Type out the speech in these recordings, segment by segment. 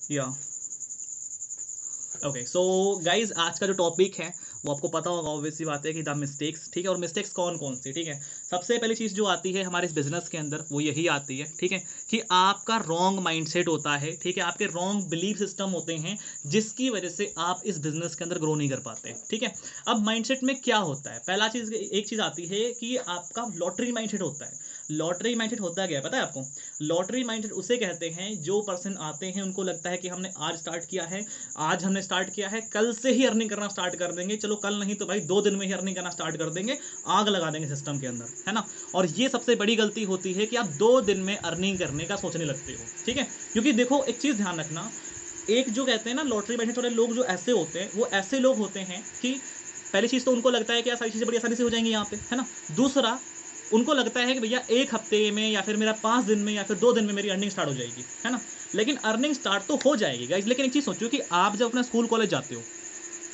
या okay so guys आज का जो टॉपिक है वो आपको पता होगा, ऑब्वियस सी बात है कि द मिस्टेक्स, ठीक है। और मिस्टेक्स कौन कौन सी, ठीक है। सबसे पहली चीज़ जो आती है हमारे इस बिजनेस के अंदर वो यही आती है, ठीक है, कि आपका रॉन्ग माइंडसेट होता है, ठीक है। आपके रॉन्ग बिलीफ सिस्टम होते हैं जिसकी वजह से आप इस बिजनेस के अंदर ग्रो नहीं कर पाते, ठीक है। अब माइंडसेट में क्या होता है, पहला चीज़ एक चीज़ आती है कि आपका लॉटरी माइंडसेट होता है। लॉटरी माइंडसेट होता क्या है पता है आपको? लॉटरी माइंडसेट उसे कहते हैं जो पर्सन आते हैं उनको लगता है कि हमने आज स्टार्ट किया है, आज हमने स्टार्ट किया है, कल से ही अर्निंग करना स्टार्ट कर देंगे, चलो कल नहीं तो भाई 2 दिन में ही अर्निंग करना स्टार्ट कर देंगे, आग लगा देंगे सिस्टम के अंदर, है ना। और ये सबसे बड़ी गलती होती है कि आप 2 दिन में अर्निंग करने का सोचने लगते हो, ठीक है। क्योंकि देखो एक चीज़ ध्यान रखना, एक जो कहते हैं ना लॉटरी बैठने वाले लोग जो ऐसे होते हैं, वो ऐसे लोग होते हैं कि पहली चीज़ तो उनको लगता है कि यार सारी चीज़ें बड़ी आसानी से हो जाएंगी यहाँ पे, है ना। दूसरा, उनको लगता है कि भैया 1 हफ्ते में या फिर मेरा 5 दिन में या फिर 2 दिन में मेरी अर्निंग स्टार्ट हो जाएगी, है ना। लेकिन अर्निंग स्टार्ट तो हो जाएगी गाइस, लेकिन एक चीज़ सोचो कि आप जब अपना स्कूल कॉलेज जाते हो,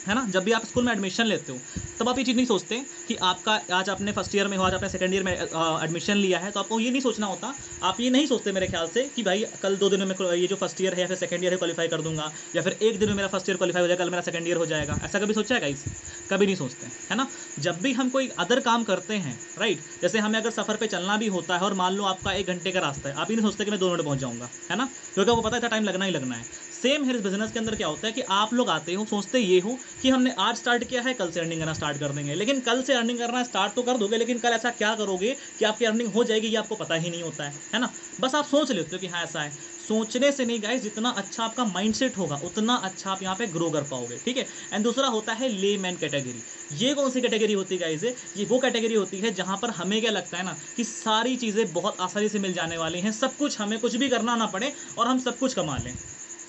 है ना, जब भी आप स्कूल में एडमिशन लेते हो तब आप ये चीज़ नहीं सोचते कि आपका आज आपने फर्स्ट ईयर में हो, आज आपने सेकंड ईयर में एडमिशन लिया है, तो आपको ये नहीं सोचना होता, आप ये नहीं सोचते मेरे ख्याल से कि भाई कल 2 दिनों में ये जो फर्स्ट ईयर है या फिर सेकंड ईयर है क्वालिफाई कर दूंगा, या फिर 1 दिन में मेरा फर्स्ट ईयर क्वालिफाई हो जाएगा, कल मेरा सेकंड ईयर हो जाएगा। ऐसा कभी सोचा है गाइस? कभी नहीं सोचते, है ना। जब भी हम कोई अदर काम करते हैं, राइट, जैसे हमें अगर सफ़र पे चलना भी होता है और मान लो आपका 1 घंटे का रास्ता है, आप ही नहीं सोचते कि मैं 2 मिनट पहुंच जाऊंगा, है ना, क्योंकि आपको पता है टाइम लगना ही लगना है। सेम है इस बिजनेस के अंदर, क्या होता है कि आप लोग आते हो सोचते ये हो कि हमने आज स्टार्ट किया है, कल से अर्निंग करना स्टार्ट कर देंगे, लेकिन कल से अर्निंग करना स्टार्ट तो कर दोगे, लेकिन कल ऐसा क्या करोगे कि आपकी अर्निंग हो जाएगी ये आपको पता ही नहीं होता है ना। बस आप सोच लेते हो कि हाँ ऐसा है। सोचने से नहीं गाइस, जितना अच्छा आपका माइंडसेट होगा उतना अच्छा आप यहाँ पे ग्रो कर पाओगे, ठीक है। एंड दूसरा होता है ले मैन कैटेगरी। ये कौन सी कैटेगरी होती है गाइस? ये वो कैटेगरी होती है जहां पर हमें क्या लगता है ना कि सारी चीजें बहुत आसानी से मिल जाने वाली हैं, सब कुछ, हमें कुछ भी करना ना पड़े और हम सब कुछ कमा लें,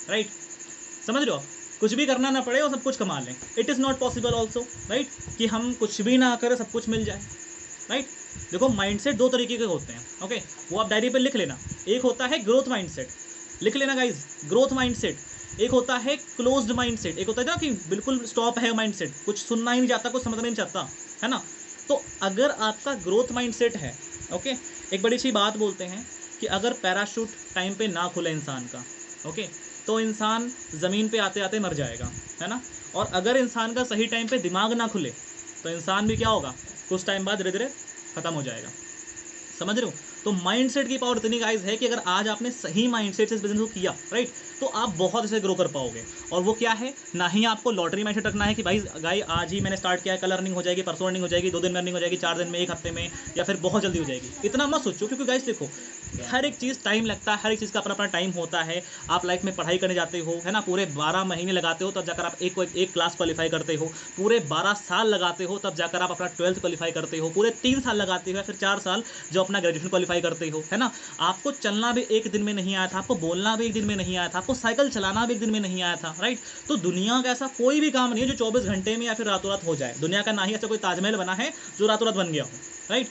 राइट। समझ रहे हो आप? कुछ भी करना ना पड़े और सब कुछ कमा लें। It is not possible also, right, कि हम कुछ भी ना करें सब कुछ मिल जाए, राइट। देखो माइंडसेट 2 तरीके के होते हैं, ओके, वो आप डायरी पे लिख लेना। एक होता है ग्रोथ माइंडसेट, लिख लेना गाइज, ग्रोथ माइंडसेट। एक होता है क्लोज्ड माइंडसेट, एक होता है ना कि बिल्कुल स्टॉप है माइंडसेट, कुछ सुनना ही नहीं चाहता, कुछ समझना नहीं चाहता, है ना। तो अगर आपका ग्रोथ माइंडसेट है, ओके, एक बड़ी सी बात बोलते हैं कि अगर पैराशूट टाइम पे ना खुले इंसान का, ओके, तो इंसान ज़मीन पे आते आते मर जाएगा, है ना। और अगर इंसान का सही टाइम पे दिमाग ना खुले तो इंसान भी क्या होगा, कुछ टाइम बाद धीरे धीरे खत्म हो जाएगा। समझ रहे हो? तो माइंडसेट की पावर इतनी गाइस है कि अगर आज आपने सही माइंडसेट से इस बिजनेस को किया, राइट, तो आप बहुत इसे ग्रो कर पाओगे। और वो क्या है, ना ही आपको लॉटरी माइंडसेट रखना है कि भाई गाई आज ही मैंने स्टार्ट किया है, कल अर्निंग हो जाएगी, परसों अर्निंग हो जाएगी, 2 दिन में अर्निंग हो जाएगी, 4 दिन में, 1 हफ्ते में, या फिर बहुत जल्दी हो जाएगी। इतना मत सोचो, क्योंकि गाइस देखो हर एक चीज़ टाइम लगता है, हर एक चीज़ का अपना अपना टाइम होता है। आप लाइफ में पढ़ाई करने जाते हो, है ना, पूरे 12 महीने लगाते हो तब जाकर आप एक क्लास क्वालिफाई करते हो, पूरे 12 साल लगाते हो तब जाकर आप अपना 12th क्वालिफाई करते हो, पूरे 3 साल लगाते हो या फिर 4 साल जो अपना ग्रेजुएशन क्वालिफाई करते हो, है ना। आपको चलना भी 1 दिन में नहीं आया था, आपको बोलना भी 1 दिन में नहीं आया था, आपको साइकिल चलाना भी 1 दिन में नहीं आया था, राइट। तो दुनिया का ऐसा कोई भी काम नहीं है जो 24 घंटे में या फिर रातों रात हो जाए। दुनिया का ना ही ऐसा कोई ताजमहल बना है जो रातों रात बन गया हो, राइट।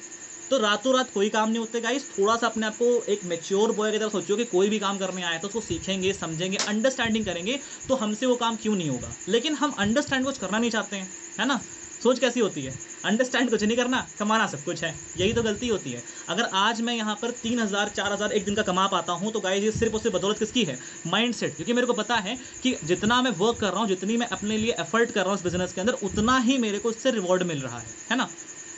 तो रातों रात कोई काम नहीं होते गाइस। थोड़ा सा अपने आप को एक मैच्योर बॉय की तरह सोचो कि कोई भी काम करने आया तो उसको सीखेंगे, समझेंगे, अंडरस्टैंडिंग करेंगे तो हमसे वो काम क्यों नहीं होगा। लेकिन हम अंडरस्टैंड कुछ करना नहीं चाहते हैं, है ना। सोच कैसी होती है, अंडरस्टैंड कुछ नहीं करना, कमाना सब कुछ है, यही तो गलती होती है। अगर आज मैं यहाँ पर 3,000 4,000 एक दिन का कमा पाता हूँ तो गाइस ये सिर्फ और सिर्फ बदौलत किसकी है, माइंडसेट। क्योंकि मेरे को पता है कि जितना मैं वर्क कर रहा हूँ, जितनी मैं अपने लिए एफर्ट कर रहा हूँ इस बिजनेस के अंदर, उतना ही मेरे को इससे रिवॉर्ड मिल रहा है ना।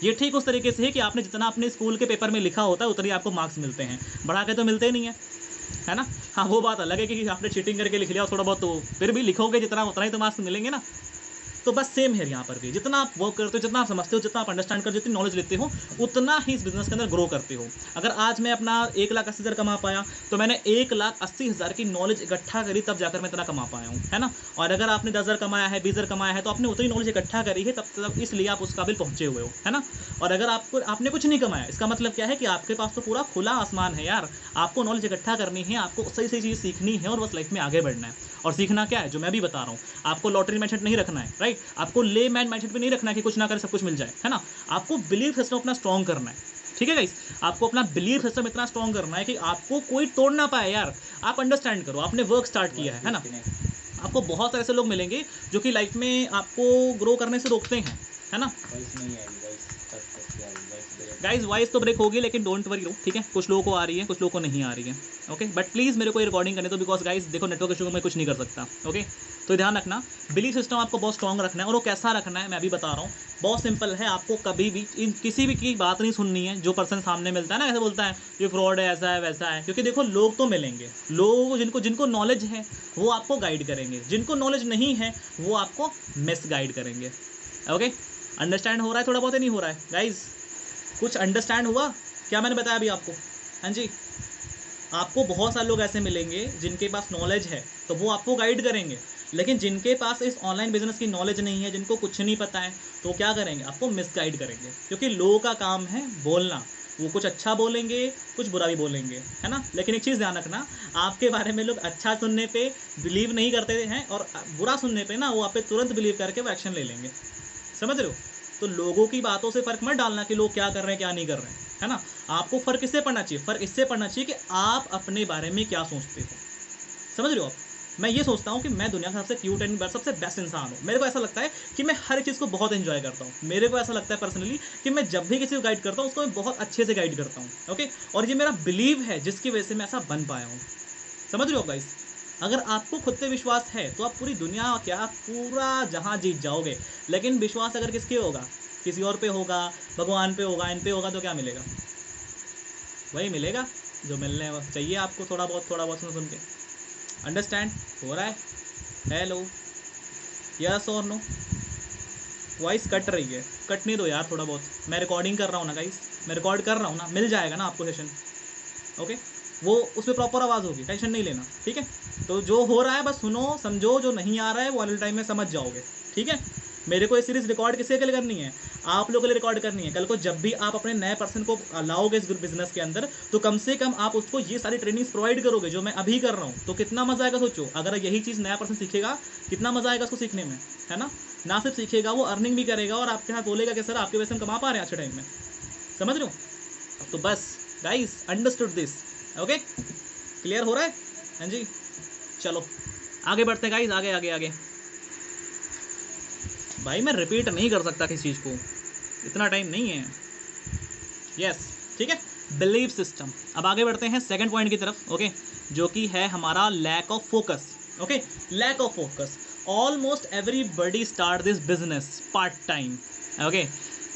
ये ठीक उस तरीके से है कि आपने जितना अपने स्कूल के पेपर में लिखा होता है उतनी आपको मार्क्स मिलते हैं, बढ़ा के तो मिलते नहीं है ना। हाँ वो बात अलग है कि आपने चीटिंग करके लिख लिया थोड़ा बहुत, तो फिर भी लिखोगे जितना उतना ही तो मार्क्स मिलेंगे ना। तो बस सेम है यहाँ पर भी, जितना आप वर्क करते हो, जितना आप समझते हो, जितना आप अंडरस्टैंड करते हो, जितनी नॉलेज लेते हो, उतना ही इस बिजनेस के अंदर ग्रो करते हो। अगर आज मैं अपना 1,80,000 कमा पाया तो मैंने 1,80,000 की नॉलेज इकट्ठा करी तब जाकर मैं इतना कमा पाया हूँ, है ना। और अगर आपने 10,000 कमाया है, 20,000 कमाया है, तो आपने उतनी नॉलेज इकट्ठा करी है तब इसलिए आप उस काबिल पहुंचे हुए हो, है ना। और अगर आपने कुछ नहीं कमाया, इसका मतलब क्या है कि आपके पास तो पूरा खुला आसमान है यार। आपको नॉलेज इकट्ठा करनी है, आपको सही सही चीज़ सीखनी है और बस लाइफ में आगे बढ़ना है। और सीखना क्या है, जो मैं भी बता रहा हूँ, आपको लॉटरी माइंडसेट नहीं रखना है, राइट। आपको ले मैन माइंडसेट भी नहीं रखना है कि कुछ ना करे सब कुछ मिल जाए, है ना। आपको बिलीफ सिस्टम अपना स्ट्रॉन्ग करना है, ठीक है गाइस। आपको अपना बिलीफ सिस्टम इतना स्ट्रॉन्ग करना है कि आपको कोई तोड़ ना पाए यार। आप अंडरस्टैंड करो, आपने वर्क स्टार्ट किया है ना। आपको बहुत सारे ऐसे लोग मिलेंगे जो कि लाइफ में आपको ग्रो करने से रोकते हैं, है ना। गाइज वॉइस तो ब्रेक होगी, लेकिन डोंट वरी लो, ठीक है। कुछ लोगों को आ रही है, कुछ लोगों को नहीं आ रही है, ओके। बट प्लीज़ मेरे को रिकॉर्डिंग करने दो, बिकॉज गाइज देखो नेटवर्क इशू में मैं कुछ नहीं कर सकता, ओके। तो ध्यान रखना, बिलीफ सिस्टम आपको बहुत स्ट्रॉन्ग रखना है, और वो कैसा रखना है मैं अभी बता रहा हूँ। बहुत सिंपल है, आपको कभी भी किसी भी की बात नहीं सुननी है। जो पर्सन सामने मिलता है ना, ऐसे बोलता है ये फ्रॉड है, ऐसा है वैसा है, क्योंकि देखो लोग तो मिलेंगे, लोग जिनको नॉलेज है वो आपको गाइड करेंगे, जिनको नॉलेज नहीं है वो आपको मिस गाइड करेंगे, ओके। अंडरस्टैंड हो रहा है थोड़ा बहुत, नहीं हो रहा है गाइज? कुछ अंडरस्टैंड हुआ क्या मैंने बताया अभी आपको? हाँ जी। आपको बहुत सारे लोग ऐसे मिलेंगे जिनके पास नॉलेज है, तो वो आपको गाइड करेंगे, लेकिन जिनके पास इस ऑनलाइन बिजनेस की नॉलेज नहीं है, जिनको कुछ नहीं पता है, तो क्या करेंगे? आपको मिसगाइड करेंगे, क्योंकि लोगों का काम है बोलना। वो कुछ अच्छा बोलेंगे, कुछ बुरा भी बोलेंगे, है ना। लेकिन एक चीज़ ध्यान रखना, आपके बारे में लोग अच्छा सुनने पे बिलीव नहीं करते हैं, और बुरा सुनने पे ना वो आप पे तुरंत बिलीव करके वो एक्शन ले लेंगे, समझ रहे हो। तो लोगों की बातों से फर्क मत डालना कि लोग क्या कर रहे हैं क्या नहीं कर रहे हैं, है ना। आपको फर्क इससे पड़ना चाहिए, फर्क इससे पड़ना चाहिए कि आप अपने बारे में क्या सोचते हो, समझ रहे हो आप। मैं ये सोचता हूँ कि मैं दुनिया का सबसे क्यूट एंड सबसे बेस्ट इंसान हूँ। मेरे को ऐसा लगता है कि मैं हर चीज़ को बहुत एंजॉय करता हूँ। मेरे को ऐसा लगता है पर्सनली कि मैं जब भी किसी को गाइड करता हूँ उसको मैं बहुत अच्छे से गाइड करता हूँ, ओके। और ये मेरा बिलीव है जिसकी वजह से मैं ऐसा बन पाया हूँ, समझ रहे हो गाइस। अगर आपको खुद पे विश्वास है तो आप पूरी दुनिया क्या पूरा जहां जीत जाओगे। लेकिन विश्वास अगर किसके होगा, किसी और पे होगा, भगवान पे होगा, इन पे होगा, तो क्या मिलेगा? वही मिलेगा जो मिलने चाहिए आपको, थोड़ा बहुत सुन के। अंडरस्टैंड हो रहा है? हेलो, यस और नो? वॉइस कट रही है, कटने दो यार थोड़ा बहुत। मैं रिकॉर्डिंग कर रहा हूँ ना गाइस, मैं रिकॉर्ड कर रहा हूँ ना, मिल जाएगा ना आपको सेशन, ओके। वो उसमें प्रॉपर आवाज़ होगी, टेंशन नहीं लेना, ठीक है। तो जो हो रहा है बस सुनो समझो, जो नहीं आ रहा है वो वाले टाइम में समझ जाओगे, ठीक है। मेरे को ये सीरीज रिकॉर्ड किसके लिए करनी है? आप लोगों के लिए रिकॉर्ड करनी है। कल को जब भी आप अपने नए पर्सन को लाओगे इस बिजनेस के अंदर, तो कम से कम आप उसको ये सारी ट्रेनिंग्स प्रोवाइड करोगे जो मैं अभी कर रहा हूँ। तो कितना मजा आएगा सोचो, अगर यही चीज़ नया पर्सन सीखेगा, कितना मजा आएगा उसको सीखने में, है ना। ना सिर्फ सीखेगा, वो अर्निंग भी करेगा और आपके साथ बोलेगा कि सर आपके वजह से हम कमा पा रहे हैं आज के टाइम में, समझ रहे हो। तो बस guys understood this, okay. Clear हो रहा है? हाँ जी, चलो आगे बढ़ते हैं गाइस, आगे आगे आगे। भाई मैं रिपीट नहीं कर सकता किसी चीज़ को, इतना टाइम नहीं है। यस, ठीक है। Believe system. अब आगे बढ़ते हैं सेकंड पॉइंट की तरफ, ओके, जो कि है हमारा lack of focus, okay. Lack of focus. Almost everybody start this business part time, okay,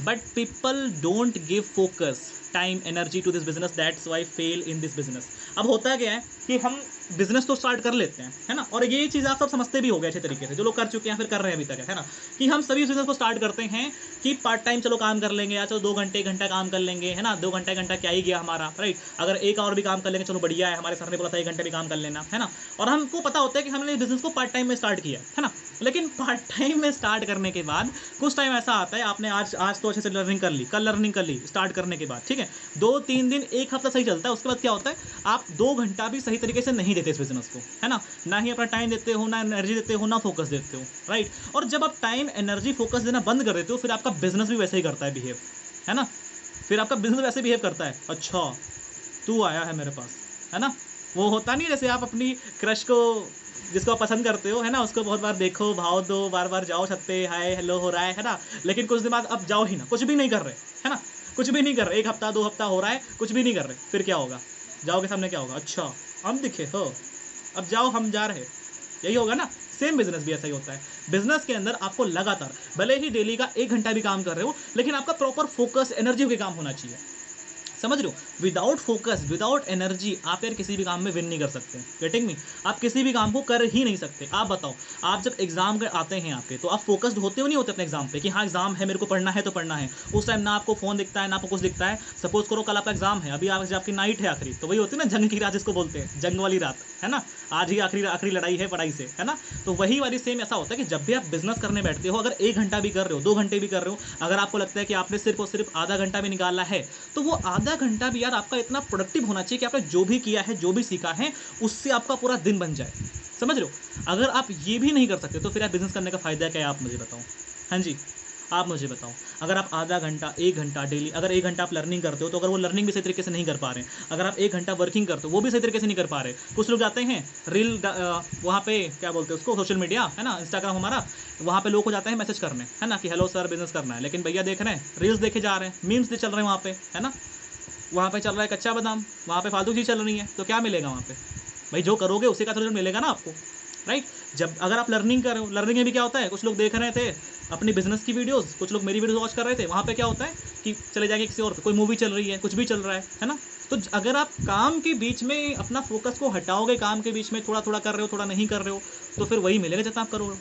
but people don't give focus, time, energy to this business, that's why fail in this business. अब होता क्या है कि हम business तो start कर लेते हैं, है ना, और ये चीज़ आप सब समझते भी हो गए अच्छे तरीके से, जो लोग कर चुके हैं फिर कर रहे हैं अभी तक, है ना, कि हम सभी बिजनेस को स्टार्ट करते हैं कि पार्ट टाइम चलो काम कर लेंगे, या चलो 2 घंटे घंटा काम कर लेंगे, है ना, 2 घंटा क्या ही गया हमारा, राइट। अगर एक और भी काम कर लेंगे चलो बढ़िया है, हमारे सर ने बोला था 1 घंटे भी काम कर लेना, है ना। और हमको पता होता है कि हमने बिजनेस को पार्ट टाइम में स्टार्ट किया, है ना। लेकिन पार्ट टाइम में स्टार्ट करने के बाद कुछ टाइम ऐसा आता है, आपने आज तो अच्छे से लर्निंग कर ली, कल लर्निंग कर ली स्टार्ट करने के बाद, ठीक है, 2-3 दिन, 1 हफ्ता सही चलता है, उसके बाद क्या होता है, आप 2 घंटा भी सही तरीके से नहीं देते इस बिजनेस को, है ना। ना ही अपना टाइम देते हो, ना एनर्जी देते हो, ना फोकस देते हो, राइट। और जब आप टाइम, एनर्जी, फोकस देना बंद कर देते हो, फिर आपका बिजनेस भी वैसे ही करता है बिहेव, है ना। फिर आपका बिजनेस वैसे बिहेव करता है, अच्छा तू आया है मेरे पास, है ना। वो होता नहीं जैसे आप अपनी क्रश को, जिसको आप पसंद करते हो, है ना, उसको बहुत बार देखो, भाव दो, बार बार जाओ छत पे, हाय हेलो हो रहा है ना, लेकिन कुछ दिन बाद अब जाओ ही ना, कुछ भी नहीं कर रहे, है ना, कुछ भी नहीं कर रहे, 1 हफ्ता 2 हफ्ता हो रहा है, कुछ भी नहीं कर रहे, फिर क्या होगा? जाओगे सामने क्या होगा? अच्छा हम दिखे हो, अब जाओ हम जा रहे, यही होगा ना। सेम बिजनेस भी ऐसा ही होता है। बिजनेस के अंदर आपको लगातार, भले ही डेली का 1 घंटा भी काम कर रहे हो, लेकिन आपका प्रॉपर फोकस, एनर्जी के काम होना चाहिए, समझ रहे हो। विदाउट फोकस, विदाउट एनर्जी आप यार किसी भी काम में विन नहीं कर सकते, गेटिंग मी। आप किसी भी काम को कर ही नहीं सकते। आप बताओ, आप जब एग्जाम कर आते हैं आपके, तो आप फोकस्ड होते हो नहीं होते अपने एग्जाम पे, कि हाँ एग्जाम है, मेरे को पढ़ना है तो पढ़ना है। उस टाइम ना आपको फोन दिखता है, ना आपको कुछ दिखता है। सपोज करो कल आपका एग्जाम है, अभी आज आपकी नाइट है आखिरी, तो वही होती है ना जंग की रात जिसको बोलते हैं, जंग वाली रात, है ना। आज ही आखिरी लड़ाई है पढ़ाई से, है ना। तो वही वाली सेम ऐसा होता है कि जब भी आप बिजनेस करने बैठते हो, अगर 1 घंटा भी कर रहे हो, 2 घंटे भी कर रहे हो, अगर आपको लगता है कि आपने सिर्फ और सिर्फ आधा घंटा भी निकाला है, तो वो आधा घंटा भी यार आपका इतना प्रोडक्टिव होना चाहिए कि आपने जो भी किया है, जो भी सीखा है, उससे आपका पूरा दिन बन जाए, समझ रहे हो। अगर आप ये भी नहीं कर सकते तो फिर आप बिजनेस करने का फायदा क्या है, आप मुझे बताओ। हाँ जी, आप मुझे बताओ, अगर आप आधा घंटा 1 घंटा डेली, अगर 1 घंटा आप लर्निंग करते हो तो अगर वो लर्निंग भी सही तरीके से नहीं कर पा रहे हैं, अगर आप 1 घंटा वर्किंग करते हो वो भी सही तरीके से नहीं कर पा रहे। कुछ लोग जाते हैं रील वहाँ पे क्या बोलते हैं उसको, सोशल मीडिया है ना, इंस्टाग्राम हमारा, वहाँ पे लोग को जाते हैं मैसेज करने, है ना, कि हेलो सर बिजनेस करना है, लेकिन भैया देख रहे हैं रील्स देखे जा रहे हैं, मीम्स चल रहे हैं वहाँ पे, है ना, वहाँ पे चल रहा है कच्चा बादाम, वहाँ पे फालतू चीज़ चल रही है, तो क्या मिलेगा वहाँ पे भाई? जो करोगे उसी का रिजल्ट मिलेगा ना आपको, राइट। जब अगर आप लर्निंग कर रहे हो, लर्निंग में भी क्या होता है, कुछ लोग देख रहे थे अपनी बिजनेस की वीडियोस, कुछ लोग मेरी वीडियो वॉच कर रहे थे, वहाँ पे क्या होता है कि चले जाएंगे किसी और पे, कोई मूवी चल रही है, कुछ भी चल रहा है ना। तो अगर आप काम के बीच में अपना फोकस को हटाओगे, काम के बीच में थोड़ा थोड़ा कर रहे हो, थोड़ा नहीं कर रहे हो, तो फिर वही मिलेगा जितना आप करोगे,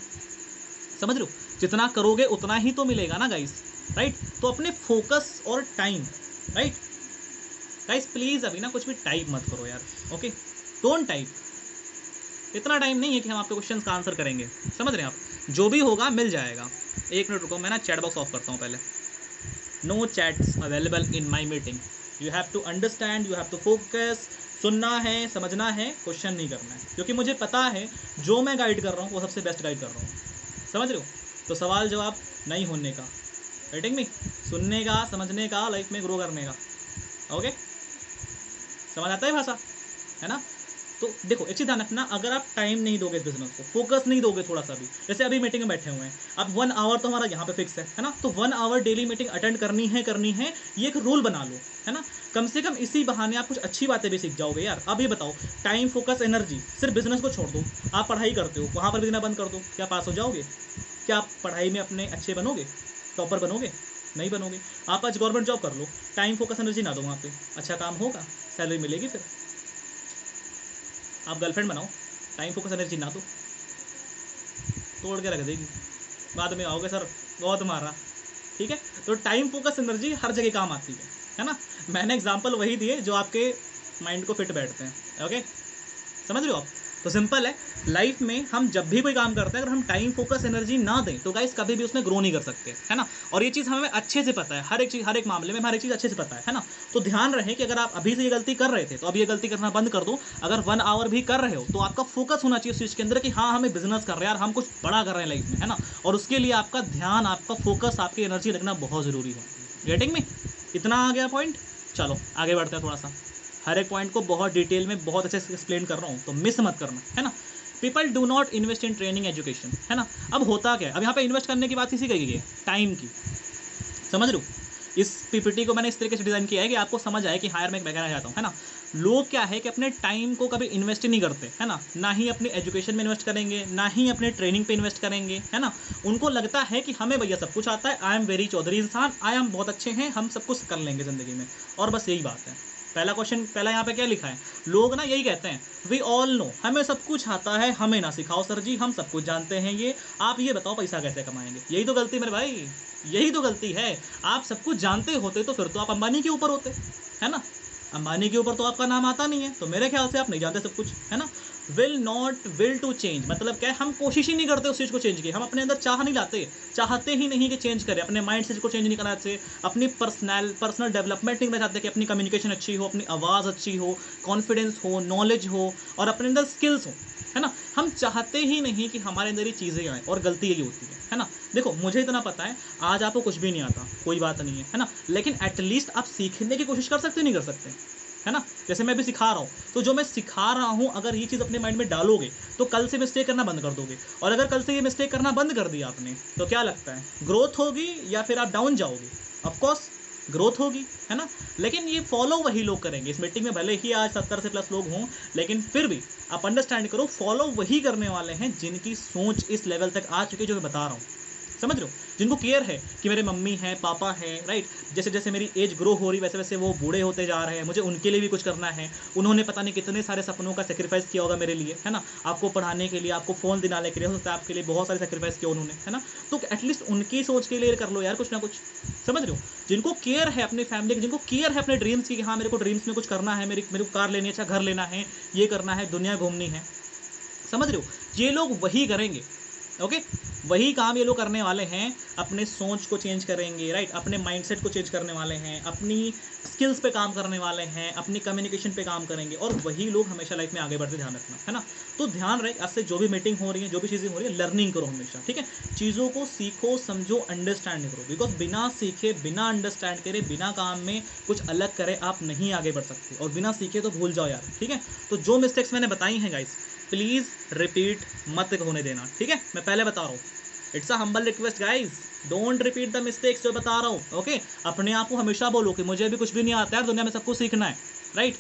समझ रहे हो, जितना करोगे उतना ही तो मिलेगा ना गाइस, राइट। तो अपने फोकस और टाइम, राइट गाइस, प्लीज अभी ना कुछ भी टाइप मत करो यार, ओके, डोंट टाइप। इतना टाइम नहीं है कि हम आपके क्वेश्चंस का आंसर करेंगे, समझ रहे हैं आप, जो भी होगा मिल जाएगा। 1 मिनट रुको, मैं ना चैट बॉक्स ऑफ करता हूँ पहले। No chats available in my meeting, you have to understand, you have to focus, सुनना है, समझना है, क्वेश्चन नहीं करना है, क्योंकि मुझे पता है जो मैं गाइड कर रहा हूँ वो सबसे बेस्ट गाइड कर रहा हूँ, समझ रहे हो। तो सवाल जवाब नहीं होने का, राइटिंग में सुनने का, समझने का, लाइफ में ग्रो करने का, ओके, समझ आता है भाषा, है ना। तो देखो एक चीज ध्यान रखना, अगर आप टाइम नहीं दोगे इस बिजनेस को, फोकस नहीं दोगे थोड़ा सा भी, जैसे अभी मीटिंग में बैठे हुए हैं, अब 1 आवर तो हमारा यहाँ पे फिक्स है ना, तो 1 आवर डेली मीटिंग अटेंड करनी है, ये एक रूल बना लो, है ना। कम से कम इसी बहाने आप कुछ अच्छी बातें भी सीख जाओगे यार। अब ये बताओ, टाइम, फोकस, एनर्जी, सिर्फ बिजनेस को छोड़ दो, आप पढ़ाई करते हो, वहां पर भी देना बंद कर दो, क्या पास हो जाओगे? क्या आप पढ़ाई में अपने अच्छे बनोगे, टॉपर बनोगे? नहीं बनोगे। आप आज गवर्नमेंट जॉब कर लो, टाइम, फोकस, एनर्जी ना दो वहाँ पे, अच्छा काम होगा, सैलरी मिलेगी, फिर आप गर्लफ्रेंड बनाओ, टाइम, फोकस, एनर्जी ना दो, तोड़ के रख देगी, बाद में आओगे सर बहुत मारा, ठीक है। तो टाइम, फोकस, एनर्जी हर जगह काम आती है ना। मैंने एग्जांपल वही दिए जो आपके माइंड को फिट बैठते हैं, ओके, समझ रहे हो आप। तो सिंपल है, लाइफ में हम जब भी कोई काम करते हैं, अगर हम टाइम, फोकस, एनर्जी ना दें तो गाइस कभी भी उसमें ग्रो नहीं कर सकते, है ना। और ये चीज़ हमें अच्छे से पता है, हर एक चीज़, हर एक मामले में हर एक चीज़ अच्छे से पता है ना। तो ध्यान रहे कि अगर आप अभी से ये गलती कर रहे थे तो अब ये गलती करना बंद कर दो। अगर 1 आवर भी कर रहे हो तो आपका फोकस होना चाहिए उस चीज़ के अंदर कि हाँ हमें बिजनेस कर रहे हैं यार, हम कुछ बड़ा कर रहे हैं लाइफ में, है ना। और उसके लिए आपका ध्यान, आपका फोकस, आपकी एनर्जी लगना बहुत ज़रूरी है। गेटिंग में इतना आ गया पॉइंट। चलो आगे बढ़ते हैं थोड़ा सा, हर एक पॉइंट को बहुत डिटेल में बहुत अच्छे से एक्सप्लेन कर रहा हूँ, तो मिस मत करना, है ना। People do not invest in training education, है ना। अब होता क्या है, अब यहाँ पे इन्वेस्ट करने की बात इसी कही गई है, टाइम की, समझ लो। इस पीपीटी को मैंने इस तरीके से डिजाइन किया है कि आपको समझ आए कि हाँ यार मैं कहना चाहता हूँ, है ना। लोग क्या है कि अपने टाइम को कभी इन्वेस्ट ही नहीं करते, है ना, ना ही अपनी एजुकेशन में इन्वेस्ट करेंगे, ना ही अपने ट्रेनिंग पे इन्वेस्ट करेंगे, है ना। उनको लगता है कि हमें भैया सब कुछ आता है, आई एम वेरी चौधरी इंसान, आई एम बहुत अच्छे हैं, हम सब कुछ कर लेंगे ज़िंदगी में, और बस यही बात है। पहला क्वेश्चन, पहला यहाँ पे क्या लिखा है, लोग ना यही कहते हैं, वी ऑल नो, हमें सब कुछ आता है, हमें ना सिखाओ सर जी, हम सब कुछ जानते हैं, ये आप ये बताओ पैसा कैसे कमाएंगे। यही तो गलती मेरे भाई, यही तो गलती है। आप सब कुछ जानते होते तो फिर तो आप अंबानी के ऊपर होते, है ना। अंबानी के ऊपर तो आपका नाम आता नहीं है, तो मेरे ख्याल से आप नहीं जानते सब कुछ, है ना। विल टू चेंज मतलब क्या है, हम कोशिश ही नहीं करते उस चीज़ को चेंज की, हम अपने अंदर चाह नहीं लाते, चाहते ही नहीं कि चेंज करें, अपने माइंड सेट को चेंज नहीं करना चाहते, अपनी पर्सनल डेवलपमेंट नहीं करना चाहते कि अपनी कम्युनिकेशन अच्छी हो, अपनी आवाज़ अच्छी हो, कॉन्फिडेंस हो, नॉलेज हो, और अपने अंदर स्किल्स हो, है ना। हम चाहते ही नहीं कि हमारे अंदर ये चीज़ें आए, और गलती यही होती है ना। देखो मुझे इतना पता है, आज आपको कुछ भी नहीं आता, कोई बात नहीं है ना, लेकिन एटलीस्ट आप सीखने की कोशिश कर सकते नहीं कर सकते, है ना। जैसे मैं भी सिखा रहा हूँ, तो जो मैं सिखा रहा हूँ अगर ये चीज़ अपने माइंड में डालोगे तो कल से मिस्टेक करना बंद कर दोगे, और अगर कल से ये मिस्टेक करना बंद कर दिया आपने तो क्या लगता है, ग्रोथ होगी या फिर आप डाउन जाओगे? ऑफकोर्स ग्रोथ होगी, है ना। लेकिन ये फॉलो वही लोग करेंगे, इस मीटिंग में भले ही आज 70 से प्लस लोग हों, लेकिन फिर भी आप अंडरस्टैंड करो, फॉलो वही करने वाले हैं जिनकी सोच इस लेवल तक आ चुकी है जो मैं बता रहा हूँ, समझ रहे हो। जिनको केयर है कि मेरे मम्मी हैं, पापा हैं, राइट, जैसे जैसे मेरी एज ग्रो हो रही वैसे वैसे वो बूढ़े होते जा रहे हैं, मुझे उनके लिए भी कुछ करना है। उन्होंने पता नहीं कितने सारे सपनों का सेक्रीफाइस किया होगा मेरे लिए, है ना। आपको पढ़ाने के लिए, आपको फ़ोन दिलाने के लिए, हो सकता है आपके लिए बहुत सारे सेक्रीफाइस किया उन्होंने, है ना। तो एटलीस्ट उनकी सोच के लिए कर लो यार कुछ ना कुछ, समझ रहे हो। जिनको केयर है अपनी फैमिली की, जिनको केयर है अपने ड्रीम्स की कि हाँ मेरे को ड्रीम्स में कुछ करना है, मेरे को कार लेनी है, अच्छा घर लेना है, ये करना है, दुनिया घूमनी है, समझ रहे हो, ये लोग वही करेंगे, ओके, वही काम ये लोग करने वाले हैं, अपने सोच को चेंज करेंगे, राइट, अपने माइंडसेट को चेंज करने वाले हैं, अपनी स्किल्स पे काम करने वाले हैं, अपनी कम्युनिकेशन पे काम करेंगे, और वही लोग हमेशा लाइफ में आगे बढ़ते, ध्यान रखना है ना। तो ध्यान रहे, आज से जो भी मीटिंग हो रही है, जो भी चीज़ें हो रही है, लर्निंग करो हमेशा, ठीक है, चीज़ों को सीखो, समझो, अंडरस्टैंड करो, बिकॉज बिना सीखे, बिना अंडरस्टैंड करे, बिना काम में कुछ अलग करे आप नहीं आगे बढ़ सकते, और बिना सीखे तो भूल जाओ यार, ठीक है। तो जो मिस्टेक्स मैंने बताई हैं गाइस, प्लीज रिपीट मत होने देना, ठीक है, मैं पहले बता रहा हूँ, it's a humble request guys, don't repeat the mistakes जो बता रहा हूँ, ओके। अपने आप को हमेशा बोलो कि मुझे भी कुछ भी नहीं आता है, दुनिया में सब कुछ सीखना है, राइट,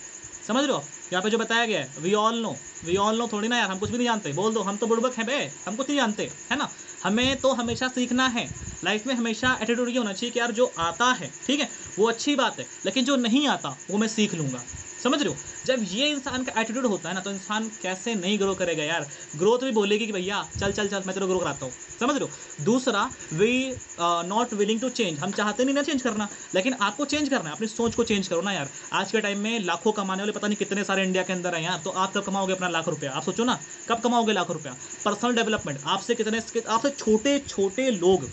समझ रहे हो। यहाँ पे जो बताया गया है, वी ऑल नो थोड़ी ना यार, हम कुछ भी नहीं जानते, बोल दो हम तो बुड़बक हैं बे, हम कुछ नहीं जानते, है ना। हमें तो हमेशा सीखना है, लाइफ में हमेशा एटीट्यूड ये होना चाहिए कि यार जो आता है, ठीक है, वो अच्छी बात है, लेकिन जो नहीं आता वो मैं सीख लूँगा, समझ रहे हो। जब ये इंसान का एटीट्यूड होता है ना, तो इंसान कैसे नहीं ग्रो करेगा यार। ग्रोथ भी बोलेगी कि भैया चल चल चल मैं तेरे को ग्रो कराता हूँ, समझ रहे हो। दूसरा, we not willing to change, हम चाहते नहीं ना चेंज करना, लेकिन आपको चेंज करना है, अपनी सोच को चेंज करो ना यार। आज के टाइम में लाखों कमाने वाले पता नहीं कितने सारे इंडिया के अंदर है यार, तो आप कब कमाओगे अपना लाख रुपया, आप सोचो ना, कब कमाओगे लाख रुपया। पर्सनल डेवलपमेंट, आपसे कितने, आपसे छोटे छोटे लोग,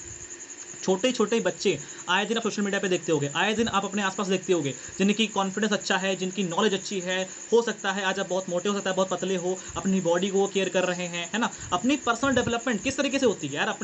छोटे छोटे बच्चे आए दिन आप सोशल मीडिया पे देखते होगे, आए दिन आप अपने आसपास देखते होगे, जिनकी कॉन्फिडेंस अच्छा है, जिनकी नॉलेज अच्छी है, हो सकता है आज आप बहुत मोटे, हो सकता है बहुत पतले हो, अपनी बॉडी को केयर कर रहे हैं, है ना। अपनी पर्सनल डेवलपमेंट किस तरीके से होती है यार,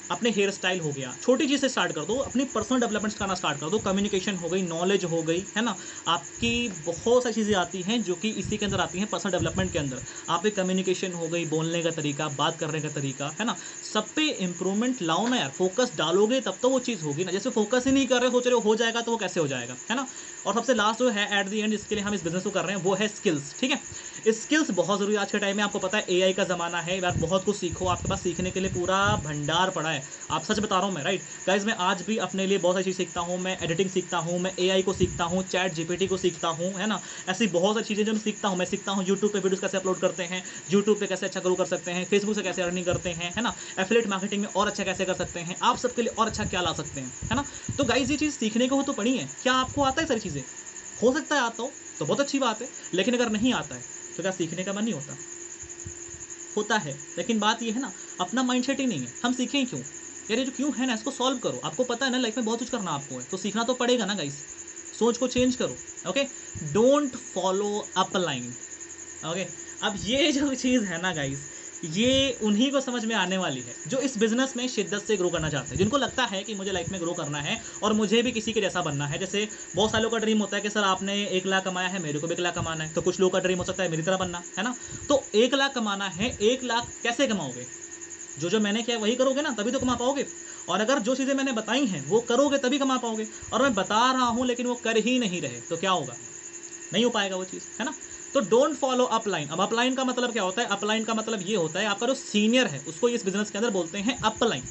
अपने हेयर स्टाइल हो गया, छोटी चीज़ से स्टार्ट कर दो, अपनी पर्सनल डेवलपमेंट करना स्टार्ट कर दो, कम्युनिकेशन हो गई, नॉलेज हो गई, है ना। आपकी बहुत सारी चीज़ें आती हैं जो कि इसी के अंदर आती हैं, पर्सनल डेवलपमेंट के अंदर। आपकी कम्युनिकेशन हो गई, बोलने का तरीका, बात करने का तरीका, है ना, सब पे इंप्रूवमेंट लाओ ना यार, फोकस डालोगे तब तो वो चीज़ होगी ना। जैसे फोकस ही नहीं कर रहे, सोच रहे हो जाएगा, तो वो कैसे हो जाएगा, है ना। और सबसे लास्ट जो है एट द एंड, इसके लिए हम इस बिजनेस को कर रहे हैं, वो है स्किल्स, ठीक है। स्किल्स बहुत ज़रूरी आज के टाइम में, आपको पता है एआई का ज़माना है यार, बहुत कुछ सीखो, आपके पास सीखने के लिए पूरा भंडार पड़ा है, आप सच बता रहा हूँ मैं, राइट गाइज। मैं आज भी अपने लिए बहुत सारी चीज़ सीखता हूँ, मैं एडिटिंग सीखता हूँ, मैं एआई को सीखता हूँ, चैट जीपीटी को सीखता हूँ, है ना। ऐसी बहुत सारी चीज़ें जो मैं सीखता हूँ यूट्यूब पे वीडियोस कैसे अपलोड करते हैं, यूट्यूब पे कैसे अच्छा ग्रो कर सकते हैं, फेसबुक से कैसे अर्निंग करते हैं, है ना, एफिलिएट मार्केटिंग में और अच्छा कैसे कर सकते हैं, आप सबके लिए और अच्छा क्या ला सकते हैं, है ना। तो गाइज ये चीज़ सीखने को हो तो पड़ी है, क्या आपको आता है सारी चीज़ें, हो सकता है आता हो तो बहुत अच्छी बात है, लेकिन अगर नहीं आता है तो क्या सीखने का मन नहीं होता, होता है। लेकिन बात ये है ना, अपना माइंडसेट ही नहीं है, हम सीखें क्यों यार, ये जो क्यों है ना, इसको सॉल्व करो। आपको पता है ना लाइफ में बहुत कुछ करना आपको है, तो सीखना तो पड़ेगा ना गाइस, सोच को चेंज करो, okay. Don't follow up line, okay. अब ये जो चीज़ है ना गाइस, ये उन्हीं को समझ में आने वाली है जो इस बिजनेस में शिद्दत से ग्रो करना चाहते हैं, जिनको लगता है कि मुझे लाइफ में ग्रो करना है और मुझे भी किसी के जैसा बनना है। जैसे बहुत सालों का ड्रीम होता है कि सर आपने 1 लाख कमाया है, मेरे को भी 1 लाख कमाना है, तो कुछ लोगों का ड्रीम हो सकता है मेरी तरह बनना, है ना। तो 1 लाख कमाना है, 1 लाख कैसे कमाओगे, जो मैंने किया वही करोगे ना, तभी तो कमा पाओगे। और अगर जो चीज़ें मैंने बताई हैं वो करोगे तभी कमा पाओगे, और मैं बता रहा हूँ लेकिन वो कर ही नहीं रहे, तो क्या होगा, नहीं हो पाएगा वो चीज़, है ना। तो डोंट फॉलो अपलाइन। अब अपलाइन का मतलब क्या होता है, अपलाइन का मतलब ये होता है आपका जो सीनियर है उसको इस बिजनेस के अंदर बोलते हैं अपलाइन,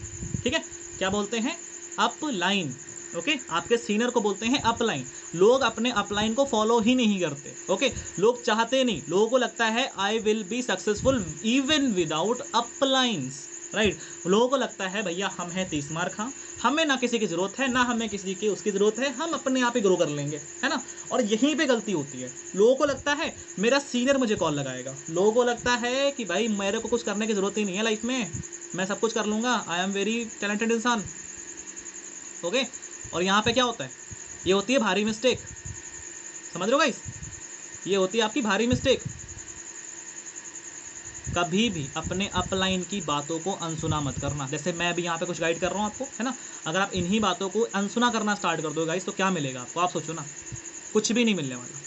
ठीक है। क्या बोलते हैं, अपलाइन, ओके। आपके सीनियर को बोलते हैं अपलाइन। लोग अपने अपलाइन को फॉलो ही नहीं करते, ओके। लोग चाहते नहीं, लोगों को लगता है I will be successful even without अपलाइंस, right. लोगों को लगता है भैया हम हैं 30 मार खां, हमें ना किसी की जरूरत है, ना हमें किसी की उसकी जरूरत है, हम अपने आप ही ग्रो कर लेंगे, है ना। और यहीं पे गलती होती है, लोगों को लगता है मेरा सीनियर मुझे कॉल लगाएगा, लोगों को लगता है कि भाई मेरे को कुछ करने की जरूरत ही नहीं है लाइफ में, मैं सब कुछ कर लूंगा, आई एम वेरी टैलेंटेड इंसान, ओके। और यहाँ पे क्या होता है, ये होती है भारी मिस्टेक, समझ रहे हो गाइस, ये होती है आपकी भारी मिस्टेक। कभी भी अपने अपलाइन की बातों को अनसुना मत करना। जैसे मैं भी यहाँ पे कुछ गाइड कर रहा हूँ आपको, है ना, अगर आप इन्हीं बातों को अनसुना करना स्टार्ट कर दो गाइस, तो क्या मिलेगा आपको, आप सोचो ना, कुछ भी नहीं मिलने वाला,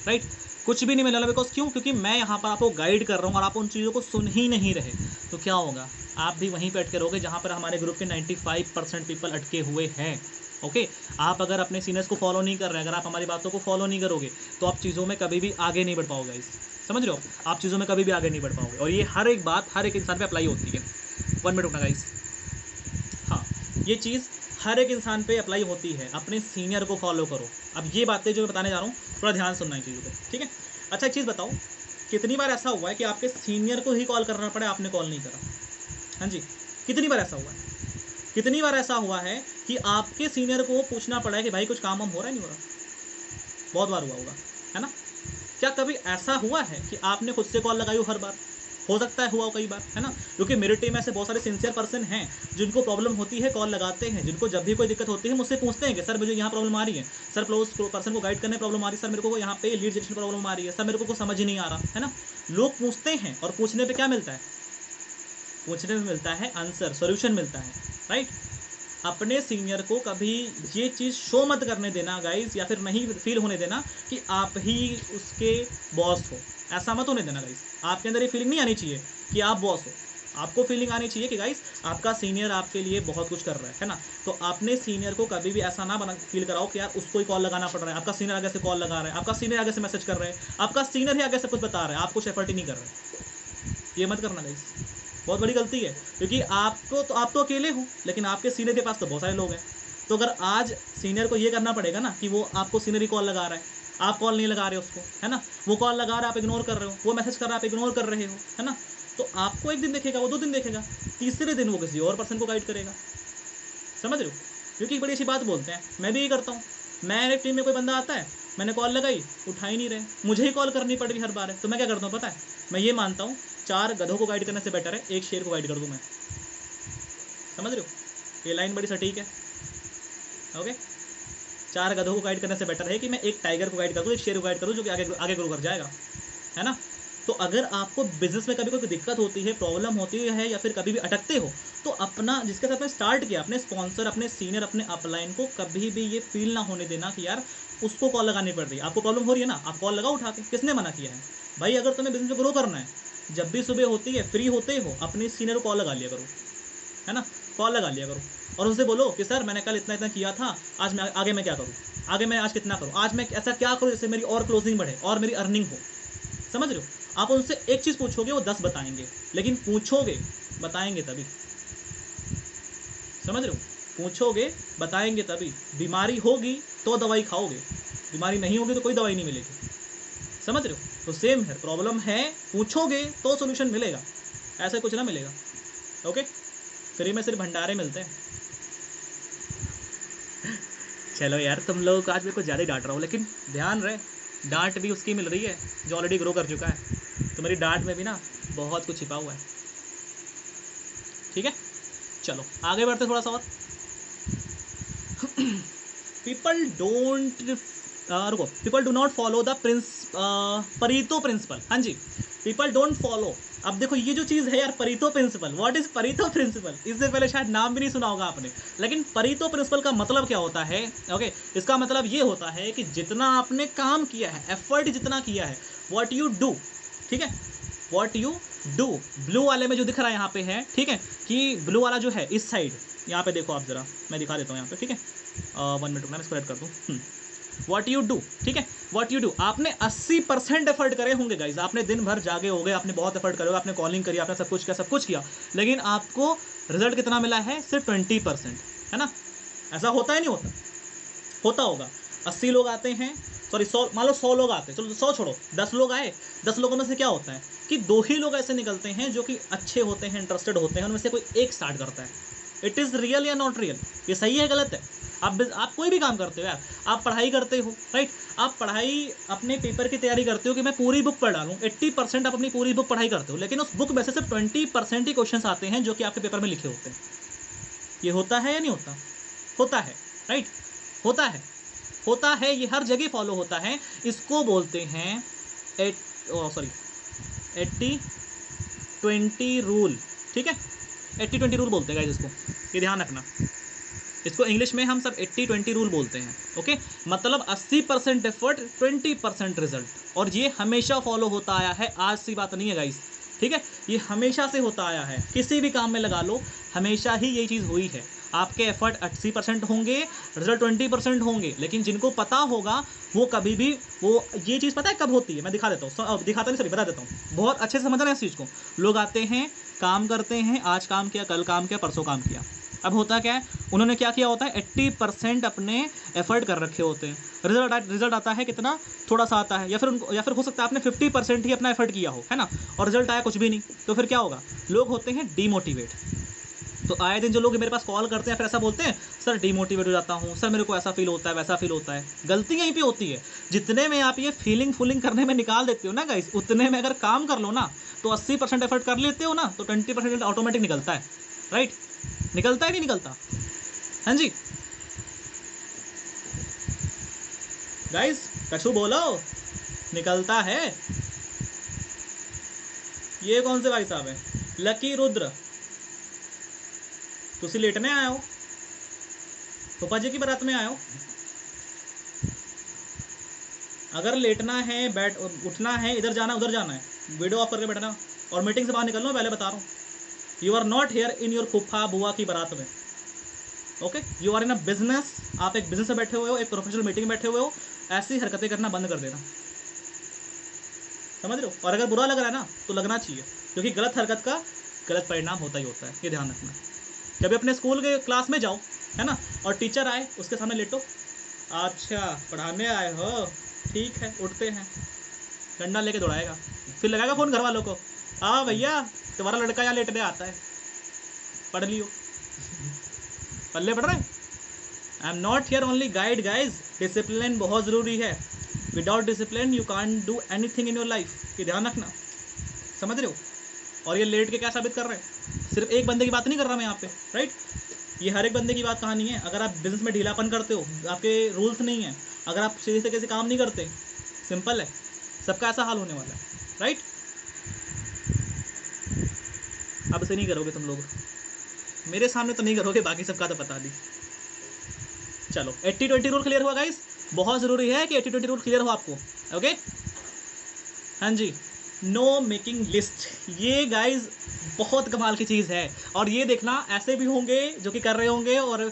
राइट, कुछ भी नहीं मिलने वाला। बिकॉज क्यों, क्योंकि मैं यहाँ पर आपको गाइड कर रहा हूँ और आप उन चीज़ों को सुन ही नहीं रहे, तो क्या होगा, आप भी वहीं पर अटके रहोगे जहाँ पर हमारे ग्रुप के 95% पीपल अटके हुए हैं, ओके। आप अगर अपने सीनियर्स को फॉलो नहीं कर रहे, अगर आप हमारी बातों को फॉलो नहीं करोगे, तो आप चीज़ों में कभी भी आगे नहीं बढ़ पाओगे गाइस, समझ रहे हो, आप चीज़ों में कभी भी आगे नहीं बढ़ पाओगे। और ये हर एक बात हर एक इंसान पे अप्लाई होती है। 1 मिनट रुकना गाइस, हाँ, ये चीज़ हर एक इंसान पे अप्लाई होती है, अपने सीनियर को फॉलो करो। अब ये बातें जो मैं बताने जा रहा हूँ थोड़ा ध्यान सुनना है चीज़ों को, ठीक है। अच्छा एक चीज़ बताओ, कितनी बार ऐसा हुआ है कि आपके सीनियर को ही कॉल करना पड़े, आपने कॉल नहीं करा, हाँ जी, कितनी बार ऐसा हुआ है, कितनी बार ऐसा हुआ है कि आपके सीनियर को पूछना पड़ा है कि भाई कुछ काम वाम हो रहा है, नहीं हो रहा, बहुत बार हुआ होगा, है ना। क्या कभी ऐसा हुआ है कि आपने खुद से कॉल लगाई हो हर बार, हो सकता है हुआ हो कई बार, है ना, क्योंकि मेरे टीम में ऐसे बहुत सारे सिंसियर पर्सन हैं जिनको प्रॉब्लम होती है, कॉल लगाते हैं, जिनको जब भी कोई दिक्कत होती है मुझसे पूछते हैं कि सर मुझे यहाँ प्रॉब्लम आ रही है, सर क्लोज पर्सन को गाइड करने प्रॉब्लम आ रही है, सर मेरे को यहाँ पे लीड जनरेशन प्रॉब्लम आ रही है, सर मेरे को समझ ही नहीं आ रहा, है ना। लोग पूछते हैं और पूछने पर क्या मिलता है, पूछने में मिलता है आंसर, सॉल्यूशन मिलता है, राइट। अपने सीनियर को कभी ये चीज़ शो मत करने देना गाइस, या फिर नहीं फील होने देना कि आप ही उसके बॉस हो, ऐसा मत होने देना गाइस। आपके अंदर ये फीलिंग नहीं आनी चाहिए कि आप बॉस हो, आपको फीलिंग आनी चाहिए कि गाइस आपका सीनियर आपके लिए बहुत कुछ कर रहा है ना। तो अपने सीनियर को कभी भी ऐसा ना बना फील कराओ कि यार उसको ही कॉल लगाना पड़ रहा है, आपका सीनियर आगे से कॉल लगा रहा है, आपका सीनियर आगे से मैसेज कर रहे हैं, आपका सीनियर ही आगे से कुछ बता रहा है, आप कुछ एफर्ट ही नहीं कर रहे। ये मत करना गाइस, बहुत बड़ी गलती है, क्योंकि आप तो अकेले हो, लेकिन आपके सीनियर के पास तो बहुत सारे लोग हैं। तो अगर आज सीनियर को ये करना पड़ेगा ना कि वो आपको सीनियर ही कॉल लगा रहा है, आप कॉल नहीं लगा रहे उसको, है ना, वो कॉल लगा रहा है आप इग्नोर कर रहे हो, वो मैसेज कर रहा है आप इग्नोर कर रहे हो, है ना, तो आपको एक दिन देखेगा, वो 2 दिन देखेगा, तीसरे दिन वो किसी और पर्सन को गाइड करेगा। समझ रहे हो, क्योंकि एक बड़ी अच्छी बात बोलते हैं, मैं भी यही करता हूँ। मेरे टीम में कोई बंदा आता है, मैंने कॉल लगाई, उठा ही नहीं रहे, मुझे ही कॉल करनी पड़ रही हर बार है, तो मैं क्या करता हूँ पता है, मैं ये मानता हूँ 4 गधों को गाइड करने से बेटर है 1 शेर को गाइड कर दूँ मैं। समझ रहे हो, ये लाइन बड़ी सटीक है। ओके, 4 गधों को गाइड करने से बेटर है कि मैं 1 टाइगर को गाइड कर दूँ, 1 शेर को गाइड कर दूँ, जो कि आगे ग्रो कर जाएगा, है ना। तो अगर आपको बिजनेस में कभी कोई दिक्कत होती है, प्रॉब्लम होती है, या फिर कभी भी अटकते हो, तो अपना जिसके साथ में स्टार्ट किया, अपने स्पॉन्सर, अपने सीनियर, अपने अपलाइन को कभी भी ये फील ना होने देना कि यार उसको कॉल लगानी पड़ रही है। आपको प्रॉब्लम हो रही है ना, आप कॉल लगाओ उठा के, किसने मना किया है भाई। अगर तुम्हें बिजनेस में ग्रो करना है, जब भी सुबह होती है, फ्री होते हो, अपने सीनियर को कॉल लगा लिया करो, है ना, कॉल लगा लिया करो, और उनसे बोलो कि सर मैंने कल इतना इतना किया था, आज मैं आगे मैं क्या करूँ, आगे मैं आज कितना करूँ, आज मैं ऐसा क्या करूँ जिससे मेरी और क्लोजिंग बढ़े और मेरी अर्निंग हो। समझ रहे हो, आप उनसे एक चीज़ पूछोगे, वो 10 बताएंगे, लेकिन पूछोगे बताएंगे तभी। समझ रहे हो, पूछोगे बताएंगे तभी। बीमारी होगी तो दवाई खाओगे, बीमारी नहीं होगी तो कोई दवाई नहीं मिलेगी। समझ रहे हो, तो सेम है, प्रॉब्लम है, पूछोगे तो सोल्यूशन मिलेगा, ऐसे कुछ ना मिलेगा। ओके, फ्री में सिर्फ भंडारे मिलते हैं। चलो यार, तुम लोग को आज मैं कुछ ज़्यादा ही डांट रहा हूँ, लेकिन ध्यान रहे, डांट भी उसकी मिल रही है जो ऑलरेडी ग्रो कर चुका है। तो मेरी डांट में भी ना बहुत कुछ छिपा हुआ है। ठीक है, चलो आगे बढ़ते थोड़ा सा और। People do not follow the Pareto principle. हाँ जी, पीपल डोंट फॉलो। अब देखो ये जो चीज़ है यार, परीतो प्रिंसिपल, व्हाट इज परीतो प्रिंसिपल, इससे पहले शायद नाम भी नहीं सुना होगा आपने, लेकिन परीतो प्रिंसिपल का मतलब क्या होता है। ओके, इसका मतलब ये होता है कि जितना आपने काम किया है, एफर्ट जितना किया है, व्हाट यू डू, ठीक है, व्हाट यू डू, ब्लू वाले में जो दिख रहा है यहाँ पे है, ठीक है, कि ब्लू वाला जो है इस साइड, यहाँ पे देखो आप जरा, मैं दिखा देता हूँ यहाँ पे, ठीक है, 1 मिनट मैं इसको ऐड कर दूँ। व्हाट यू डू, ठीक है, व्हाट यू डू, आपने 80% एफर्ट करे होंगे गाइज, आपने दिन भर जागे हो गए, आपने बहुत एफर्ट करे, आपने कॉलिंग करी, आपने सब कुछ किया, लेकिन आपको रिजल्ट कितना मिला है, सिर्फ 20%, है ना। ऐसा होता है नहीं होता, होता होगा। 80 लोग आते हैं, सॉरी 100, मान लो 100 लोग आते हैं, चलो 100 छोड़ो, 10 लोग आए, 10 लोगों में से क्या होता है कि 2 ही लोग ऐसे निकलते हैं जो कि अच्छे होते हैं, इंटरेस्टेड होते हैं, उनमें से कोई एक स्टार्ट करता है। इट इज़ रियल या नॉट रियल, ये सही है गलत है। आप कोई भी काम करते हो यार, आप पढ़ाई करते हो, राइट, आप पढ़ाई अपने पेपर की तैयारी करते हो कि मैं पूरी बुक पढ़ डालूँ, 80% आप अपनी पूरी बुक पढ़ाई करते हो, लेकिन उस बुक में से सिर्फ 20% ही क्वेश्चन आते हैं जो कि आपके पेपर में लिखे होते हैं। ये होता है या नहीं होता, होता है, राइट, होता है, होता है, ये हर जगह फॉलो होता है। इसको बोलते हैं 80-20 रूल, ठीक है, 80-20 रूल बोलते हैं गाइस इसको, ये ध्यान रखना। इसको इंग्लिश में हम सब 80-20 रूल बोलते हैं। ओके, मतलब 80% एफर्ट, 20% रिजल्ट, और ये हमेशा फॉलो होता आया है, आज सी बात नहीं है गाइस, ठीक है, ये हमेशा से होता आया है। किसी भी काम में लगा लो, हमेशा ही यही चीज़ हुई है। आपके एफर्ट 80% होंगे, रिजल्ट 20% होंगे, लेकिन जिनको पता होगा वो कभी भी, वो ये चीज़ पता है कब होती है, मैं दिखा देता हूँ, दिखाता नहीं, सॉरी बता देता हूँ, बहुत अच्छे से समझना इस चीज़ को। लोग आते हैं, काम करते हैं, आज काम किया, कल काम किया, परसों काम किया, अब होता क्या है, उन्होंने क्या किया होता है, 80% अपने एफर्ट कर रखे होते हैं, रिजल्ट आता है कितना, थोड़ा सा आता है, या फिर हो सकता है आपने 50% ही अपना एफर्ट किया हो, है ना, और रिजल्ट आया कुछ भी नहीं, तो फिर क्या होगा, लोग होते हैं डीमोटिवेट। तो आए दिन जो लोग मेरे पास कॉल करते हैं, फिर ऐसा बोलते हैं, सर डीमोटिवेट हो जाता हूँ, सर मेरे को ऐसा फील होता है, वैसा फील होता है। गलती यहीं पे होती है, जितने में आप ये फीलिंग करने में निकाल देते हो ना गाइस, उतने में अगर काम कर लो ना, तो 80% एफर्ट कर लेते हो ना, तो 20% ऑटोमेटिक निकलता है, राइट? निकलता है नहीं निकलता? हाँ जी गाइस, कछु बोलो, निकलता है। ये कौन से भाई साहब हैं? लकी रुद्र, तुसी लेटने आए हो? फूफा जी की बारात में आए हो? अगर लेटना है, बैठ उठना है, इधर जाना उधर जाना है, वीडियो ऑफ करके बैठना और मीटिंग से बाहर निकलना, पहले बता रहा हूँ। You are not here in your फूफा बुआ की बारात में, okay? You are in a business, आप एक बिजनेस में बैठे हुए हो, एक प्रोफेशनल मीटिंग में बैठे हुए हो, ऐसी हरकतें करना बंद कर देना, समझ रहे हो? और अगर बुरा लग रहा है ना तो लगना चाहिए, क्योंकि गलत हरकत का गलत परिणाम होता ही होता है, ये ध्यान रखना। जब अपने स्कूल के क्लास में जाओ, है ना, और टीचर आए उसके सामने लेटो, अच्छा पढ़ाने आए हो, ठीक है, उठते हैं, डंडा लेके दौड़ाएगा, फिर लगाएगा फोन घर वालों को, हाँ भैया तुम्हारा लड़का यहाँ लेटने आता है, पढ़ लियो। पल्ले पढ़ रहे हैं? I am not here only guide guys, discipline बहुत ज़रूरी है, without discipline you can't do anything in your life, ये ध्यान रखना, समझ रहे हो? और ये लेट के क्या साबित कर रहे हैं? सिर्फ एक बंदे की बात नहीं कर रहा मैं यहाँ पे, राइट? ये हर एक बंदे की बात कहानी है। अगर आप बिजनेस में ढीलापन करते हो, आपके रूल्स नहीं है, अगर आप सीधे से कैसे काम नहीं करते, सिंपल है, सबका ऐसा हाल होने वाला है, राइट? अब इसे नहीं करोगे तुम लोग, मेरे सामने तो नहीं करोगे, बाकी सबका तो बता दी। चलो 80-20 रूल क्लियर हुआ गाइस? बहुत ज़रूरी है कि 80-20 रूल क्लियर हो आपको, ओके? हाँ जी, नो मेकिंग लिस्ट, ये गाइज बहुत कमाल की चीज़ है। और ये देखना, ऐसे भी होंगे जो कि कर रहे होंगे, और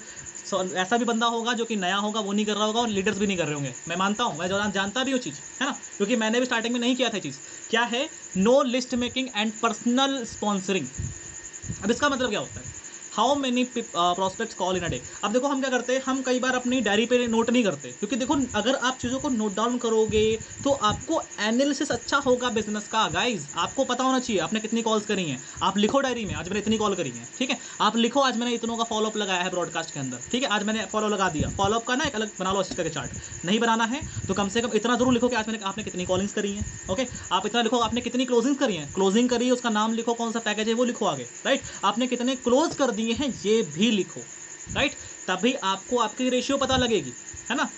ऐसा भी बंदा होगा जो कि नया होगा, वो नहीं कर रहा होगा, और लीडर्स भी नहीं कर रहे होंगे। मैं मानता हूँ, मैं जो जानता भी वो चीज़, है ना, क्योंकि मैंने भी स्टार्टिंग में नहीं किया था चीज़। क्या है? No list making and personal sponsoring. अब इसका मतलब क्या होता है? How many prospects call in a day. अब देखो हम क्या करते हैं, हम कई बार अपनी डायरी पे नोट नहीं करते, क्योंकि देखो अगर आप चीज़ों को नोट डाउन करोगे तो आपको एनालिसिस अच्छा होगा बिजनेस का। गाइज आपको पता होना चाहिए आपने कितनी कॉल्स करी हैं, आप लिखो डायरी में, आज मैंने इतनी कॉल करी है, ठीक है? आप लिखो आज मैंने इतनों का फॉलोअप लगाया है ब्रॉडकास्ट के अंदर, ठीक है? आज मैंने फॉलो लगा दिया, फॉलोअप का ना एक अलग बना लो अच्छे करके चार्ट। नहीं बनाना है तो कम से कम इतना जरूर लिखो कि आज मैंने आपने कितनी कॉलिंग्स करी हैं, ओके? आप इतना लिखो आपने कितनी क्लोजिंग करी है, क्लोजिंग करी है उसका नाम लिखो, कौन सा पैकेज है वो लिखो आगे, राइट? आपने कितने क्लोज कर दिए हैं ये भी लिखो, राइट? तभी आपको आपकी रेशियो पता लगेगी, है ना,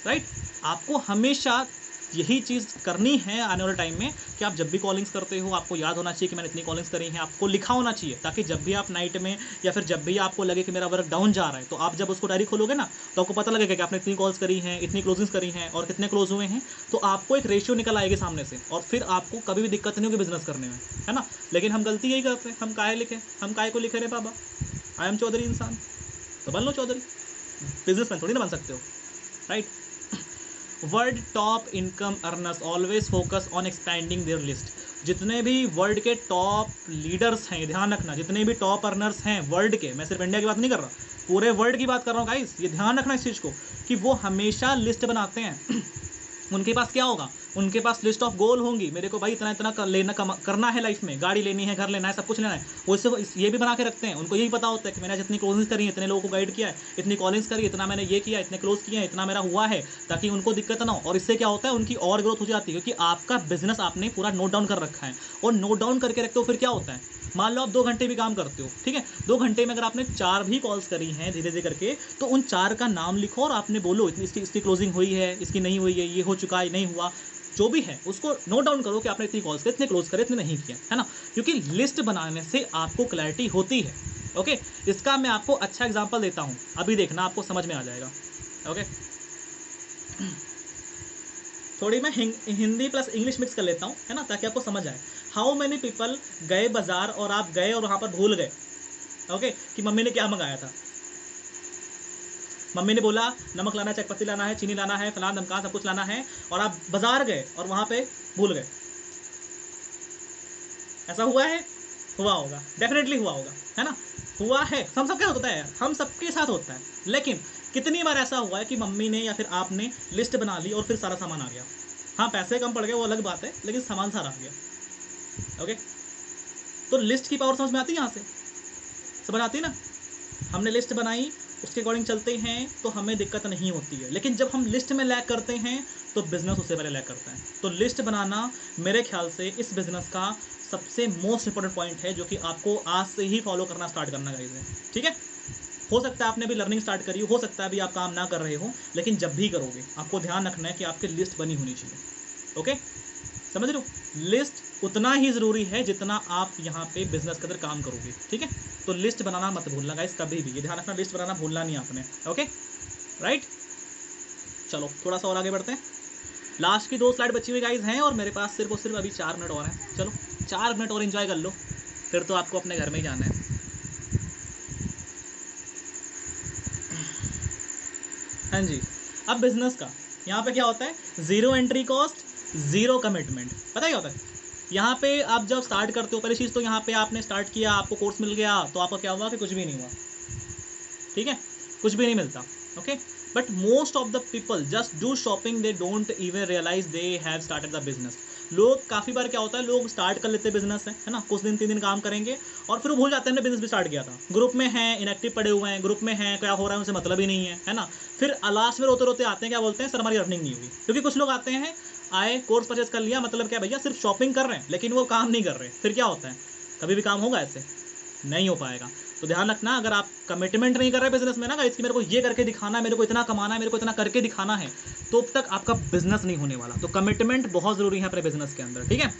राइट? आपको हमेशा यही चीज़ करनी है आने वाले टाइम में कि आप जब भी कॉलिंग्स करते हो आपको याद होना चाहिए कि मैंने इतनी कॉलिंग्स करी हैं, आपको लिखा होना चाहिए, ताकि जब भी आप नाइट में या फिर जब भी आपको लगे कि मेरा वर्क डाउन जा रहा है, तो आप जब उसको डायरी खोलोगे ना तो आपको पता लगेगा कि आपने इतनी कॉल्स करी हैं, इतनी क्लोजिंग्स करी हैं और कितने क्लोज हुए हैं। तो आपको एक रेशियो निकल आएगी सामने से, और फिर आपको कभी भी दिक्कत नहीं होगी बिजनेस करने में, है ना? लेकिन हम गलती यही करते हैं, हम काहे लिखे, हम काहे को लिखे रे बाबा, आई एम चौधरी इंसान, तो बन लो चौधरी, बिजनेसमैन थोड़ी ना बन सकते हो, right? World top income earners always focus on expanding their list. जितने भी वर्ल्ड के टॉप लीडर्स हैं, ध्यान रखना, जितने भी टॉप अर्नर्स हैं वर्ल्ड के, मैं सिर्फ इंडिया की बात नहीं कर रहा, पूरे वर्ल्ड की बात कर रहा हूँ गाइस, ये ध्यान रखना इस चीज़ को कि वो हमेशा लिस्ट बनाते हैं। उनके पास क्या होगा? उनके पास लिस्ट ऑफ गोल होंगी, मेरे को भाई इतना इतना करना है लाइफ में, गाड़ी लेनी है, घर लेना है, सब कुछ लेना है, वैसे वो ये भी बना के रखते हैं। उनको यही पता होता है कि मैंने जितनी क्लोजिंग्स करी है, इतने लोगों को गाइड किया है, इतनी कॉलिंग्स करी, इतना मैंने ये किया, इतने क्लोज किए हैं, इतना मेरा हुआ है, ताकि उनको दिक्कत ना हो। और इससे क्या होता है, उनकी और ग्रोथ हो जाती है, क्योंकि आपका बिजनेस आपने पूरा नोट डाउन कर रखा है। और नोट डाउन करके रखते हो, फिर क्या होता है, मान लो आप 2 घंटे भी काम करते हो, ठीक है? 2 घंटे में अगर आपने 4 भी कॉल्स करी हैं धीरे धीरे करके, तो उन 4 का नाम लिखो और आपने बोलो इसकी क्लोजिंग हुई है, इसकी नहीं हुई है, ये हो चुका है, नहीं हुआ, जो भी है उसको नोट डाउन करो कि आपने इतनी कॉल्स करे, इतने क्लोज करे, इतने नहीं किया, है ना? क्योंकि लिस्ट बनाने से आपको क्लैरिटी होती है, ओके? इसका मैं आपको अच्छा एग्जांपल देता हूं, अभी देखना आपको समझ में आ जाएगा, ओके? थोड़ी मैं हिंदी प्लस इंग्लिश मिक्स कर लेता हूँ, है ना, ताकि आपको समझ आए। हाउ मेनी पीपल गए बाजार और आप गए और वहां पर भूल गए, ओके, कि मम्मी ने क्या मंगाया था। मम्मी ने बोला नमक लाना है, चटपटी लाना है, चीनी लाना है, फलाना धमकान सब कुछ लाना है, और आप बाजार गए और वहां पे भूल गए। ऐसा हुआ है? हुआ होगा, डेफिनेटली हुआ होगा, है ना? हुआ है, हम सबके साथ होता है, हम सबके साथ होता है। लेकिन कितनी बार ऐसा हुआ है कि मम्मी ने या फिर आपने लिस्ट बना ली और फिर सारा सामान आ गया? हाँ, पैसे कम पड़ गए वो अलग बात है, लेकिन सामान सारा आ गया, ओके? तो लिस्ट की पावर समझ में आती है, यहाँ से समझ आती है ना? हमने लिस्ट बनाई, उसके अकॉर्डिंग चलते हैं तो हमें दिक्कत नहीं होती है। लेकिन जब हम लिस्ट में लैग करते हैं तो बिजनेस उससे पहले लैग करता है। तो लिस्ट बनाना मेरे ख्याल से इस बिजनेस का सबसे मोस्ट इंपॉर्टेंट पॉइंट है, जो कि आपको आज से ही फॉलो करना स्टार्ट करना चाहिए। ठीक है, हो सकता है आपने अभी लर्निंग स्टार्ट करी हो सकता है अभी आप काम ना कर रहे हो, लेकिन जब भी करोगे आपको ध्यान रखना है कि आपकी लिस्ट बनी होनी चाहिए। ओके, समझ रहे हो? लिस्ट उतना ही ज़रूरी है जितना आप यहाँ पे बिजनेस के अंदर काम करोगे। ठीक है, तो लिस्ट बनाना मत भूलना गाइस, कभी भी ये ध्यान रखना, लिस्ट बनाना भूलना नहीं आपने। ओके राइट, चलो थोड़ा सा और आगे बढ़ते हैं। लास्ट की 2 स्लाइड बची हुई गाइस हैं और मेरे पास सिर्फ और सिर्फ अभी 4 मिनट और हैं। चलो 4 मिनट और एंजॉय कर लो, फिर तो आपको अपने घर में ही जाना है। हाँ जी, अब बिजनेस का यहाँ पे क्या होता है, 0 एंट्री कॉस्ट, 0 कमिटमेंट। पता है क्या होता है, यहाँ पे आप जब स्टार्ट करते हो, पहली चीज़ तो यहाँ पे आपने स्टार्ट किया, आपको कोर्स मिल गया, तो आपका क्या हुआ कि कुछ भी नहीं हुआ। ठीक है, कुछ भी नहीं मिलता। Okay, but most of the people just do shopping, they don't even realise they have started the business. लोग काफ़ी बार क्या होता है, लोग स्टार्ट कर लेते हैं बिजनेस है ना, कुछ दिन 3 दिन काम करेंगे और फिर वो भूल जाते हैं हमने बिजनेस भी स्टार्ट किया था। ग्रुप में हैं, इनएक्टिव पड़े हुए हैं, ग्रुप में हैं, क्या हो रहा है उनसे मतलब ही नहीं है ना। फिर लास्ट में रोते रोते आते हैं, क्या बोलते हैं, सर हमारी अर्निंग नहीं हुई। क्योंकि कुछ लोग आते हैं, आए कोर्स परचेस कर लिया, मतलब क्या भैया, सिर्फ शॉपिंग कर रहे हैं लेकिन वो काम नहीं कर रहे। फिर क्या होता है, कभी भी काम होगा ऐसे नहीं हो पाएगा। तो ध्यान रखना, अगर आप कमिटमेंट नहीं कर रहे बिजनेस में ना, इसकी मेरे को ये करके दिखाना है, मेरे को इतना कमाना है, मेरे को इतना करके दिखाना है, तो अब तक आपका बिजनेस नहीं होने वाला। तो कमिटमेंट बहुत जरूरी है अपने बिजनेस के अंदर। ठीक है,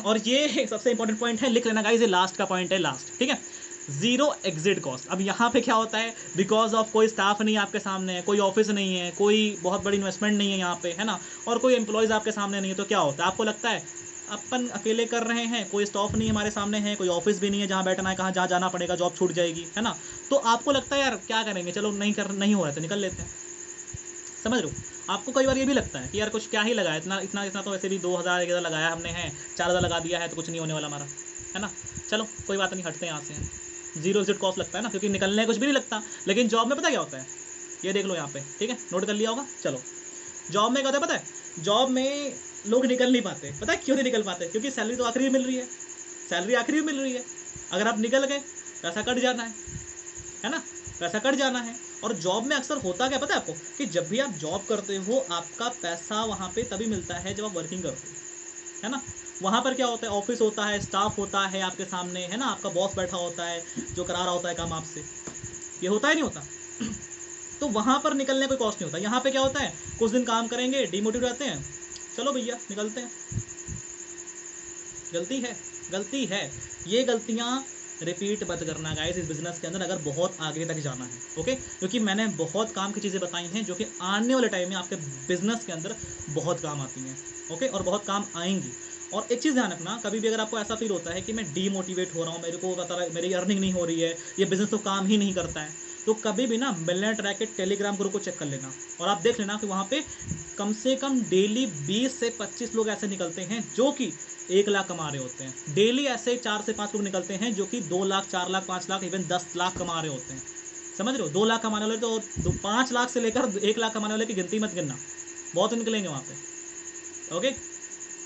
और ये सबसे इंपॉर्टेंट पॉइंट है, लिख लेना गाइस, ये लास्ट का पॉइंट है, लास्ट। ठीक है, 0 एग्जिट कॉस्ट। अब यहाँ पे क्या होता है, बिकॉज ऑफ कोई स्टाफ नहीं आपके सामने है, कोई ऑफिस नहीं है, कोई बहुत बड़ी इन्वेस्टमेंट नहीं है यहाँ पे, है ना, और कोई एम्प्लॉयज़ आपके सामने नहीं है, तो क्या होता है, आपको लगता है अपन अकेले कर रहे हैं, कोई स्टाफ नहीं हमारे सामने है, कोई ऑफिस भी नहीं है जहाँ बैठना है, कहाँ जहाँ जाना पड़ेगा, जॉब छूट जाएगी, है ना। तो आपको लगता है यार क्या करेंगे, चलो नहीं हो रहा है तो निकल लेते हैं। समझ लो, आपको कई बार ये भी लगता है कि यार कुछ क्या ही लगाया, इतना इतना इतना तो वैसे भी 2000 1,000 लगाया हमने है, 4,000 लगा दिया है, तो कुछ नहीं होने वाला हमारा, है ना। चलो कोई बात नहीं, हटते हैं यहाँ से। 0 एग्जिट कॉस्ट लगता है ना, क्योंकि निकलने कुछ भी नहीं लगता। लेकिन जॉब में पता क्या होता है, ये देख लो यहाँ पे, ठीक है, नोट कर लिया होगा। चलो जॉब में क्या होता है पता है, जॉब में लोग निकल नहीं पाते। पता है क्यों नहीं निकल पाते, क्योंकि सैलरी तो आखिरी में मिल रही है, सैलरी आखिरी में मिल रही है। अगर आप निकल गए पैसा कट जाना है ना, पैसा कट जाना है। और जॉब में अक्सर होता क्या पता है आपको, कि जब भी आप जॉब करते हो आपका पैसा वहाँ पे तभी मिलता है जब आप वर्किंग करते हो, है ना। वहाँ पर क्या होता है, ऑफिस होता है, स्टाफ होता है आपके सामने, है ना, आपका बॉस बैठा होता है जो करा रहा होता है काम आपसे। ये होता है नहीं होता तो वहाँ पर निकलने कोई कॉस्ट नहीं होता। यहाँ पे क्या होता है, कुछ दिन काम करेंगे, डिमोटिवेट रहते हैं, चलो भैया निकलते हैं। गलती है, ये गलतियाँ रिपीट मत करना गाइस इस बिजनेस के अंदर, अगर बहुत आगे तक जाना है। ओके, क्योंकि मैंने बहुत काम की चीज़ें बताई हैं जो कि आने वाले टाइम में आपके बिजनेस के अंदर बहुत काम आती हैं। ओके, और बहुत काम आएंगी। और एक चीज़ ध्यान रखना, कभी भी अगर आपको ऐसा फील होता है कि मैं डीमोटिवेट हो रहा हूँ, मेरे को बता रहा है मेरी अर्निंग नहीं हो रही है, ये बिजनेस तो काम ही नहीं करता है, तो कभी भी ना मिलियनेयर ट्रैक के टेलीग्राम ग्रुप को चेक कर लेना और आप देख लेना कि वहाँ पे कम से कम डेली 20 से 25 लोग ऐसे निकलते हैं जो कि 1 लाख कमा रहे होते हैं। डेली ऐसे 4 से 5 लोग निकलते हैं जो कि 2 लाख, 4 लाख, 5 लाख, इवन 10 लाख कमा रहे होते हैं। समझ रहे हो, 2 लाख कमाने वाले तो 5 लाख से लेकर 1 लाख कमाने वाले की गिनती मत गिनना, बहुत निकलेंगे वहाँ पे। ओके,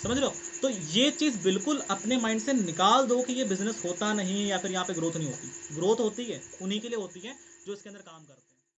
समझ लो। तो ये चीज़ बिल्कुल अपने माइंड से निकाल दो कि ये बिजनेस होता नहीं है या फिर यहाँ पे ग्रोथ नहीं होती। ग्रोथ होती है, उन्हीं के लिए होती है जो इसके अंदर काम करते हैं।